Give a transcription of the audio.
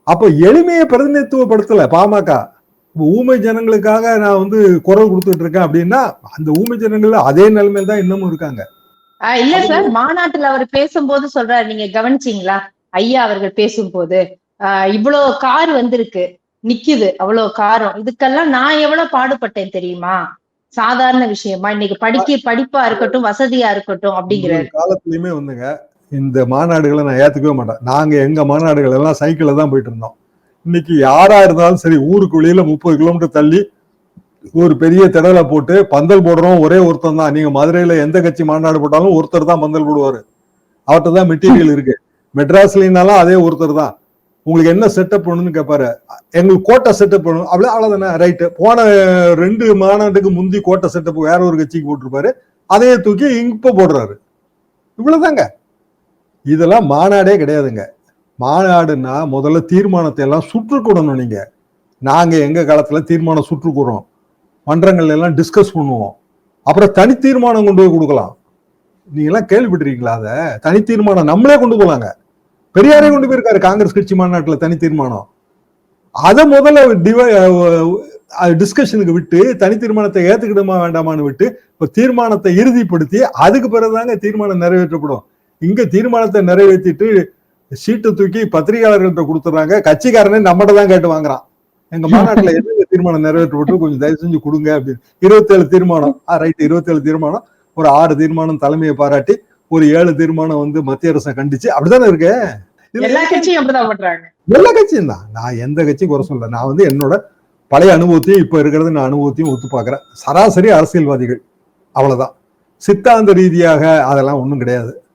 அப்ப எளிமையை பிரதிநிதித்துவப்படுத்தல பாமக. ஊமை ஜனங்களுக்காக நான் வந்து குரல் கொடுத்துட்டு இருக்கேன் அப்படின்னா அந்த ஊமை ஜனங்கள் அதே நிலைமையில தான் இன்னமும் இருக்காங்க. இல்ல சார், மாநாட்டுல அவர் பேசும்போது சொல்றாரு, நீங்க கவனிச்சீங்களா ஐயா அவர்கள் பேசும்போது, இவ்வளவு கார் வந்திருக்கு, நிக்குது அவ்வளவு காரம், இதுக்கெல்லாம் நான் எவ்வளவு பாடுபட்டேன் தெரியுமா, சாதாரண விஷயமா, இன்னைக்கு படிப்பா இருக்கட்டும் வசதியா இருக்கட்டும் அப்படிங்கிறாரு. காலத்திலயுமே வந்துங்க இந்த மாநாடுகளை நான் ஏத்துக்கவே மாட்டேன். நாங்க எங்க மாநாடுகள் எல்லாம் சைக்கிள்ல தான் போயிட்டு இருந்தோம். இன்னைக்கு யாரா இருந்தாலும் சரி, ஊருக்கு வெளியில 30 கிலோமீட்டர் தள்ளி ஒரு பெரிய திடலை போட்டு பந்தல் போடுறோம் ஒரே ஒருத்தர் தான். நீங்க மதுரையில எந்த கட்சி மாநாடு போட்டாலும் ஒருத்தர் தான் பந்தல் போடுவாரு. அவர்கிட்ட தான் மெட்டீரியல் இருக்கு. மெட்ராஸ்லனாலும் அதே ஒருத்தர் தான். உங்களுக்கு என்ன செட்டப் பண்ணணும்னு கேட்பாரு. எங்களுக்கு கோட்டை செட்டப் பண்ணணும், அவ்வளவுதானே, ரைட்டு. போன 2 மாநாட்டுக்கு முந்தி கோட்டை செட்டப் வேற ஒரு கட்சிக்கு போட்டிருப்பாரு, அதையே தூக்கி இப்ப போடுறாரு. இவ்வளவுதாங்க. இதெல்லாம் மாநாடே கிடையாதுங்க. மாநாடுன்னா முதல்ல தீர்மானத்தை எல்லாம் சுற்றுக்கூடணும். நீங்க நாங்க எங்க காலத்துல தீர்மானம் சுற்றுக்கூறோம், மன்றங்கள்ல எல்லாம் டிஸ்கஸ் பண்ணுவோம், அப்புறம் தனி தீர்மானம் கொண்டு போய் கொடுக்கலாம். நீங்க எல்லாம் கேள்விப்பட்டிருக்கீங்களா? அத தனி தீர்மானம் நம்மளே கொண்டு போலாங்க. பெரியாரே கொண்டு போயிருக்காரு காங்கிரஸ் கட்சி மாநாட்டுல தனி தீர்மானம். அதை முதல்ல டிஸ்கஷனுக்கு விட்டு தனி தீர்மானத்தை ஏத்துக்கிடுமா வேண்டாமான்னு விட்டு இப்ப தீர்மானத்தை இறுதிப்படுத்தி அதுக்கு பிறகுதாங்க தீர்மானம் நிறைவேற்றப்படும். இங்க தீர்மானத்தை நிறைவேற்றிட்டு சீட்டை தூக்கி பத்திரிகையாளர்கள்ட்ட கொடுத்துறாங்க. கட்சிக்காரனே நம்மகிட்ட தான் கேட்டு வாங்குறான். எங்க மாநாட்டுல எந்த தீர்மானம் நிறைவேற்றப்பட்டு கொஞ்சம் தயவு செஞ்சு கொடுங்க அப்படின்னு. 27 தீர்மானம், ரைட், 27 தீர்மானம், ஒரு 6 தீர்மானம் தலைமையை பாராட்டி, ஒரு 7 தீர்மானம் வந்து மத்திய அரசை கண்டிச்சு, அப்படித்தானே இருக்கு. எல்லா கட்சியும் அப்படிதான் பண்றாங்க. எல்லா கட்சியும் தான். நான் எந்த கட்சியும் குறை சொல்ல. நான் வந்து என்னோட பழைய அனுபவத்தையும் இப்ப இருக்கிறது நான் அனுபவத்தையும் ஒத்து பாக்குறேன். சராசரி அரசியல்வாதிகள் அவ்வளவுதான். சித்தாந்த ரீதியாக அதெல்லாம் ஒண்ணும் கிடையாது.